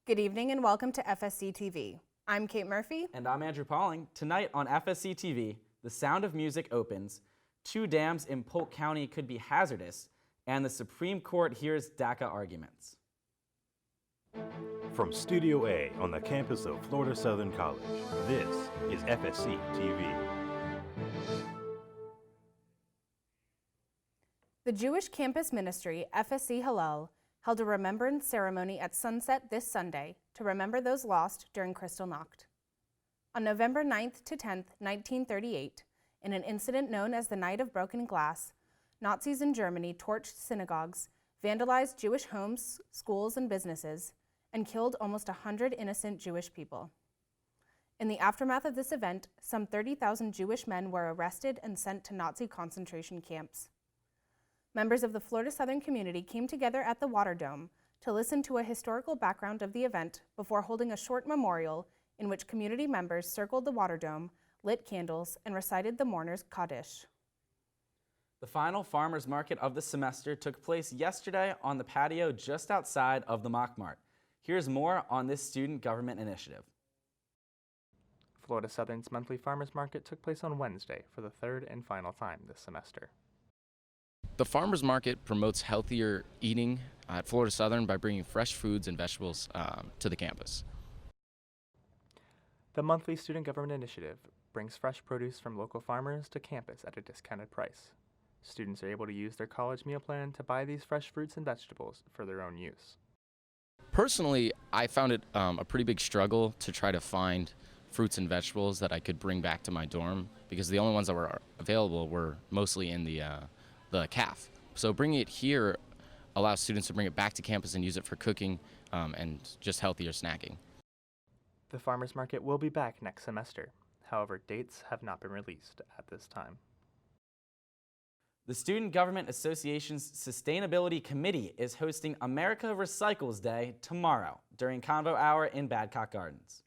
Good evening and welcome to FSC TV. I'm Kate Murphy. And I'm Andrew Pauling. Tonight on FSC TV, The Sound of Music opens, 2 dams in Polk County could be hazardous, and the Supreme Court hears DACA arguments. From Studio A on the campus of Florida Southern College, this is FSC TV. The Jewish Campus Ministry, FSC Hillel, held a remembrance ceremony at sunset this Sunday to remember those lost during Kristallnacht. On November 9th to 10th, 1938, in an incident known as the Night of Broken Glass, Nazis in Germany torched synagogues, vandalized Jewish homes, schools, and businesses, and killed almost 100 innocent Jewish people. In the aftermath of this event, some 30,000 Jewish men were arrested and sent to Nazi concentration camps. Members of the Florida Southern community came together at the Water Dome to listen to a historical background of the event before holding a short memorial in which community members circled the Water Dome, lit candles, and recited the mourners' Kaddish. The final farmers market of the semester took place yesterday on the patio just outside of the Mock Mart. Here's more on this student government initiative. Florida Southern's monthly farmers market took place on Wednesday for the third and final time this semester. The farmers market promotes healthier eating at Florida Southern by bringing fresh foods and vegetables to the campus. The monthly student government initiative brings fresh produce from local farmers to campus at a discounted price. Students are able to use their college meal plan to buy these fresh fruits and vegetables for their own use. Personally, I found it a pretty big struggle to try to find fruits and vegetables that I could bring back to my dorm because the only ones that were available were mostly in the CAF. So bringing it here allows students to bring it back to campus and use it for cooking and just healthier snacking. The farmers market will be back next semester. However, dates have not been released at this time. The Student Government Association's Sustainability Committee is hosting America Recycles Day tomorrow during Convo Hour in Badcock Gardens.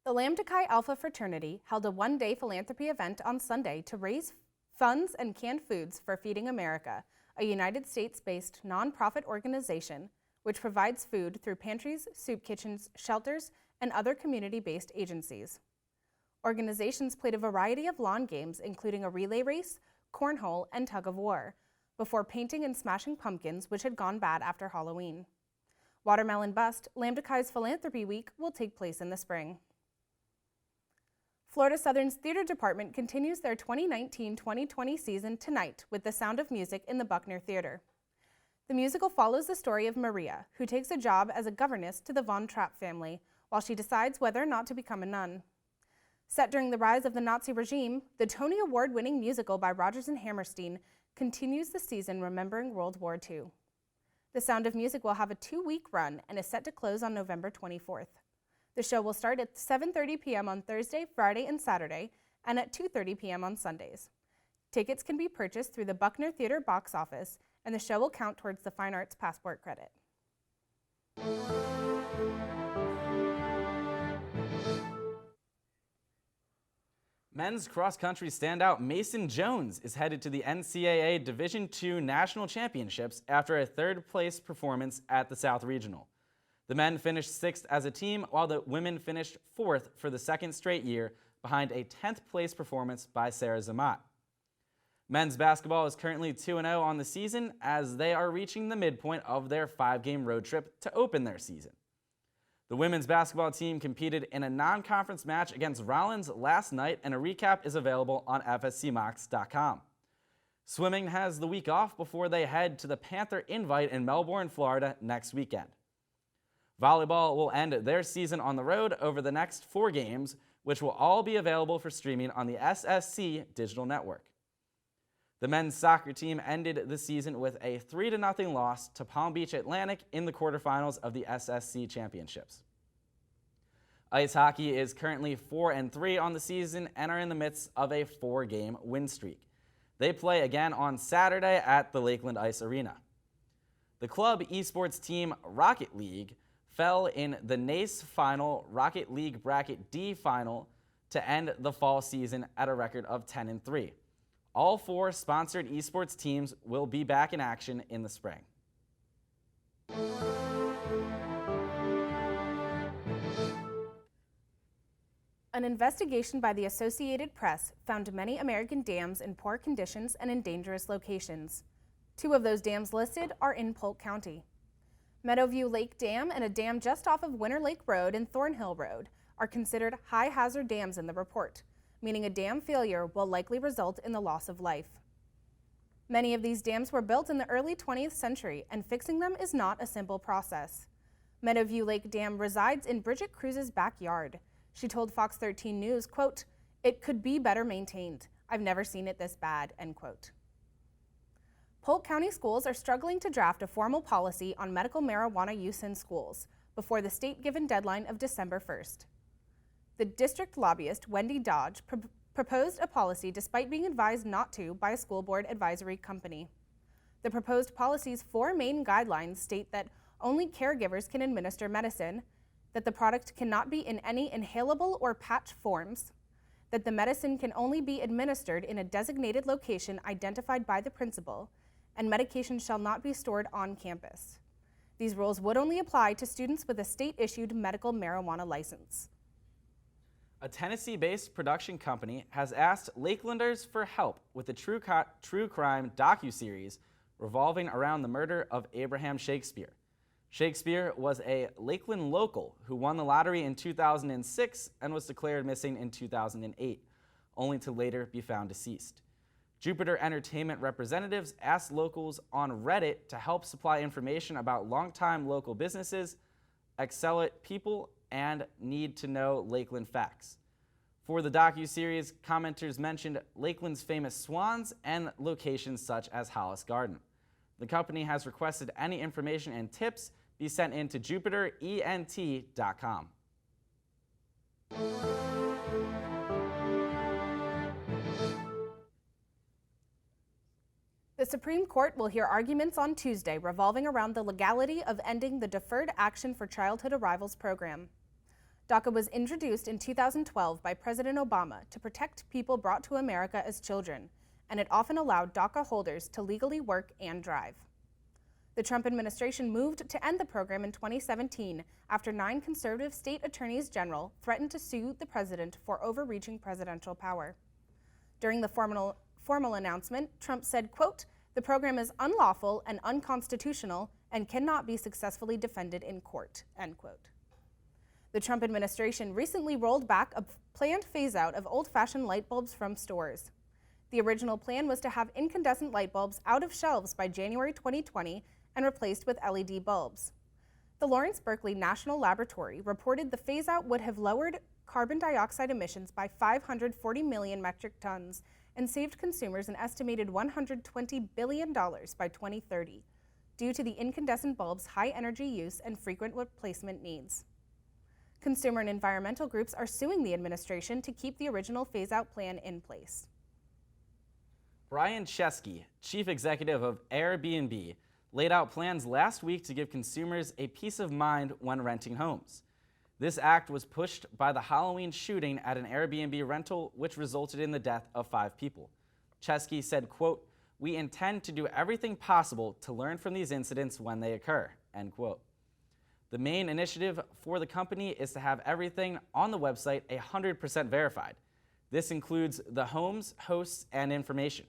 The Lambda Chi Alpha fraternity held a one-day philanthropy event on Sunday to raise funds and canned foods for Feeding America, a United States-based nonprofit organization which provides food through pantries, soup kitchens, shelters, and other community-based agencies. Organizations played a variety of lawn games, including a relay race, cornhole, and tug of war, before painting and smashing pumpkins, which had gone bad after Halloween. Watermelon Bust, Lambda Chi's Philanthropy Week, will take place in the spring. Florida Southern's theater department continues their 2019-2020 season tonight with The Sound of Music in the Buckner Theater. The musical follows the story of Maria, who takes a job as a governess to the Von Trapp family while she decides whether or not to become a nun. Set during the rise of the Nazi regime, the Tony Award-winning musical by Rodgers and Hammerstein continues the season remembering World War II. The Sound of Music will have a 2-week run and is set to close on November 24th. The show will start at 7:30 p.m. on Thursday, Friday, and Saturday, and at 2:30 p.m. on Sundays. Tickets can be purchased through the Buckner Theater box office, and the show will count towards the Fine Arts Passport credit. Men's cross-country standout Mason Jones is headed to the NCAA Division II National Championships after a third-place performance at the South Regional. The men finished 6th as a team, while the women finished 4th for the second straight year, behind a 10th-place performance by Sarah Zamat. Men's basketball is currently 2-0 on the season as they are reaching the midpoint of their 5-game road trip to open their season. The women's basketball team competed in a non-conference match against Rollins last night, and a recap is available on fscmox.com. Swimming has the week off before they head to the Panther Invite in Melbourne, Florida next weekend. Volleyball will end their season on the road over the next 4 games, which will all be available for streaming on the SSC digital network. The men's soccer team ended the season with a 3-0 loss to Palm Beach Atlantic in the quarterfinals of the SSC Championships. Ice hockey is currently 4-3 on the season and are in the midst of a 4-game win streak. They play again on Saturday at the Lakeland Ice Arena. The club esports team Rocket League fell in the NACE final Rocket League Bracket D final to end the fall season at a record of 10-3. All 4 sponsored esports teams will be back in action in the spring. An investigation by the Associated Press found many American dams in poor conditions and in dangerous locations. 2 of those dams listed are in Polk County. Meadowview Lake Dam and a dam just off of Winter Lake Road and Thornhill Road are considered high-hazard dams in the report, meaning a dam failure will likely result in the loss of life. Many of these dams were built in the early 20th century, and fixing them is not a simple process. Meadowview Lake Dam resides in Bridget Cruz's backyard. She told Fox 13 News, quote, "It could be better maintained. I've never seen it this bad," end quote. Polk County schools are struggling to draft a formal policy on medical marijuana use in schools before the state-given deadline of December 1st. The district lobbyist, Wendy Dodge, proposed a policy despite being advised not to by a school board advisory company. The proposed policy's 4 main guidelines state that only caregivers can administer medicine, that the product cannot be in any inhalable or patch forms, that the medicine can only be administered in a designated location identified by the principal, and medication shall not be stored on campus. These rules would only apply to students with a state-issued medical marijuana license. A Tennessee-based production company has asked Lakelanders for help with a true crime docuseries revolving around the murder of Abraham Shakespeare. Shakespeare was a Lakeland local who won the lottery in 2006 and was declared missing in 2008, only to later be found deceased. Jupiter Entertainment representatives asked locals on Reddit to help supply information about longtime local businesses, excellent people, and need-to-know Lakeland facts. For the docuseries, commenters mentioned Lakeland's famous swans and locations such as Hollis Garden. The company has requested any information and tips be sent in to jupiterent.com. The Supreme Court will hear arguments on Tuesday revolving around the legality of ending the Deferred Action for Childhood Arrivals program. DACA was introduced in 2012 by President Obama to protect people brought to America as children, and it often allowed DACA holders to legally work and drive. The Trump administration moved to end the program in 2017 after 9 conservative state attorneys general threatened to sue the president for overreaching presidential power. During the formal announcement, Trump said, quote, "The program is unlawful and unconstitutional and cannot be successfully defended in court," end quote. The Trump administration recently rolled back a planned phase-out of old-fashioned light bulbs from stores. The original plan was to have incandescent light bulbs out of shelves by January 2020 and replaced with LED bulbs. The Lawrence Berkeley National Laboratory reported the phase-out would have lowered carbon dioxide emissions by 540 million metric tons and saved consumers an estimated $120 billion by 2030 due to the incandescent bulb's high energy use and frequent replacement needs. Consumer and environmental groups are suing the administration to keep the original phase-out plan in place. Brian Chesky, chief executive of Airbnb, laid out plans last week to give consumers a peace of mind when renting homes. This act was pushed by the Halloween shooting at an Airbnb rental, which resulted in the death of 5 people. Chesky said, quote, "We intend to do everything possible to learn from these incidents when they occur," end quote. The main initiative for the company is to have everything on the website 100% verified. This includes the homes, hosts, and information.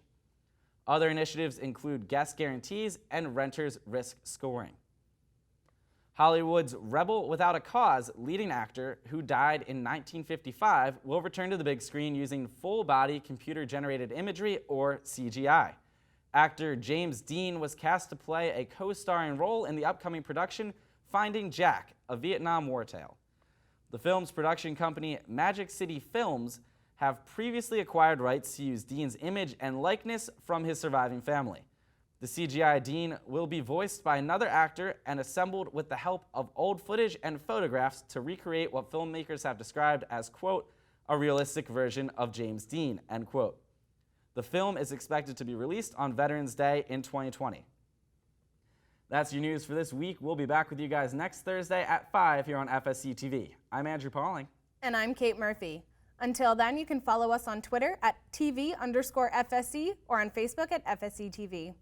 Other initiatives include guest guarantees and renters' risk scoring. Hollywood's Rebel Without a Cause leading actor, who died in 1955, will return to the big screen using full-body computer-generated imagery, or CGI. Actor James Dean was cast to play a co-starring role in the upcoming production Finding Jack, a Vietnam War tale. The film's production company, Magic City Films, have previously acquired rights to use Dean's image and likeness from his surviving family. The CGI Dean will be voiced by another actor and assembled with the help of old footage and photographs to recreate what filmmakers have described as, quote, "a realistic version of James Dean," end quote. The film is expected to be released on Veterans Day in 2020. That's your news for this week. We'll be back with you guys next Thursday at 5 here on FSC TV. I'm Andrew Pauling. And I'm Kate Murphy. Until then, you can follow us on Twitter at TV_FSC or on Facebook at FSC TV.